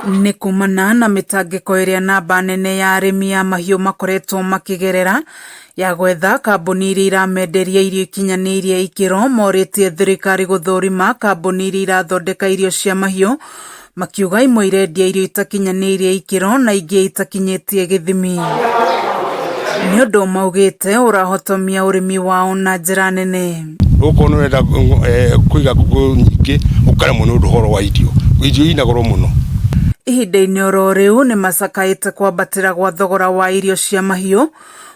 Nĩ kumana na mĩtangĩko ĩrĩa namba nene ya arĩmi a mahiũ makoretwo makĩgerera ya gwetha kambuni iria iramenderia irio ikinyanĩirie ikĩro, morĩtie thirikari gũthũrima kambuni iria irathondeka irio cia mahiũ, makiuga imwe irendia irio itakinyanĩirie ikĩro na ingĩ itakinyĩtie gĩthimi. Nĩ ũndũ maugĩte ũrahotomia ũrĩmi wao na njĩra nene. Gũkũ nĩ wenda kũiga ngũkũ nyingĩ ũkaremwo nĩ ũhoro wa irio ina goro mũno. Ihinda-inĩ oro rĩu nĩ macakaĩte kwambatĩra gwa thogora wa irio cia mahiũ,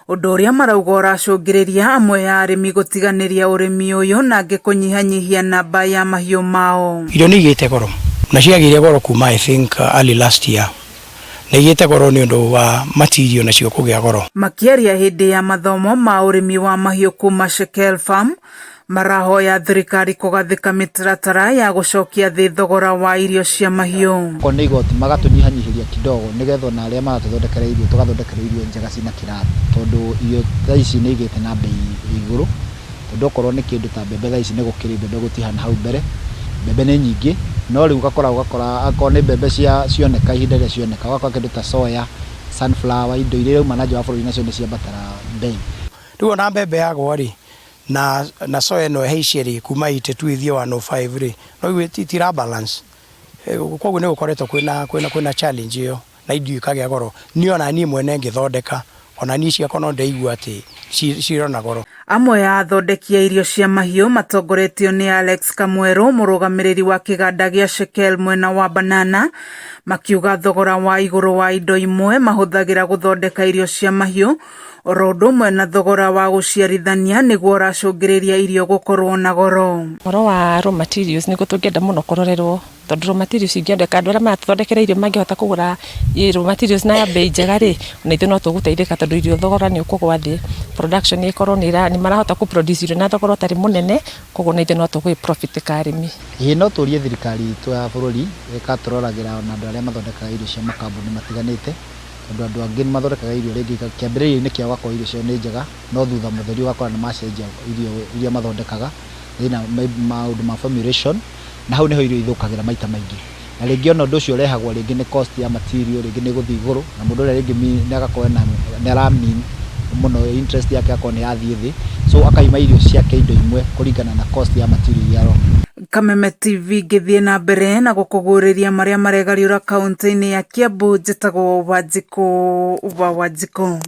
ũndũ ũrĩa marauga ũracũngĩrĩria amwe ya arĩmi gũtiganĩria ũrĩmi ũyũ na angĩ kũnyihanyihia namba ya mahiũ mao. Irio nĩ igĩte goro na ciagĩire goro kuma I think early last year. Nĩ igĩte goro nĩ ũndũ wa material nacio kũgĩa goro. Makĩaria hĩndĩ ya mathomo ma ũrĩmi wa mahiũ kuma Shekel Farm, marahoya thirikari kũgathĩka mĩtaratara ya gũcokia thĩ thogora wa irio cia mahiũ. Nĩ igoti magatũnyihanyihĩria kidogo nĩgetha na arĩa maratũthondekera irio tũgathondekera irio njega cina kĩrathi, tondũ irio thaa ici nĩ igĩte na bei igũrũ, tondũ okorwo nĩ kĩndũ ta mbembe thaa ici nĩ gũkĩrĩ mbembe gũtihana hau mbere, mbembe nĩ nyingĩ, no rĩu ũgakora akorwo nĩ mbembe cioneka ihinda rĩrĩa cioneka, ũgakora kĩndũ ta soya, sunflower, indo iria irauma na nja wa bũrũri nacio nĩ ciambatara bei. Rĩu ona mbembe yagwa rĩ na soya ĩno ĩhaicie rĩ kuma 82 ithie 105 rĩ, no itira balance. Koguo nĩ gũkoretwo kwĩna challenge ĩyo na irio ikagĩa goro. Niĩ ona niĩ mwene ngĩthondeka ona niĩ ciakwa no ndaigua atĩ cirona goro. Amwe ya athondeki a irio cia mahiũ matongoretio nĩ Alex Kamwerũ, mũrũgamĩrĩri wa kĩganda gĩa Shekel mwena wa Banana, makiuga thogora wa igũrũ wa indo imwe mahũthagĩra gũthondeka irio cia mahiũ, oro ũndũ ũmwe na thogora wa gũciarithania nĩguo ũracũngĩrĩria irio gũkorwo na goro. Ũhoro wa raw materials nĩguo tũngĩenda mũno kũrorerwo, tondũ raw materials ingĩendeka andũ arĩa maratũthondekera irio mangĩhota kũgũra raw materials na bei njega rĩ, na ithuĩ no tũgũteithĩka tondũ irio thogora nĩ ũkũgwa thĩ, production ĩkorwo nĩ marahota kũ-produce irio na thogora ũtarĩ mũnene, koguo na ithuĩ no tũgwĩ profit ka arĩmi. No tũrie thirikari itũ ya bũrũri ĩgatũroragĩra na andũ arĩa mathondekaga irio cia makambuni matiganĩte, tondũ andũ angĩ nĩ mathondekaga irio rĩngĩ kĩambĩrĩria-inĩ kĩao ũgakorwo irio ciao nĩ njega, no thutha mũtheri ũgakora nĩ macenjia irio iria mathondekaga thĩna maũndũ ma formulation, na hau nĩho irio ithũkagĩra maita maingĩ. Na rĩngĩ ona ũndũ ũcio ũrehagwo rĩngĩ nĩ cost ya material, rĩngĩ nĩ gũthiĩ igũrũ, na mũndũ ũrĩa rĩngĩ nĩ agakorwo nĩ aramin mũno, interest yake agakorwo nĩ yathiĩ thĩ, so akaima irio ciake indo imwe kũringana na cost ya material iria arona. Kameme TV ngĩthiĩ na mbere na gũkũgũrĩria marĩa maregariũra kaunti-inĩ ya Kiambu, njĩtagwo Wanjikũ.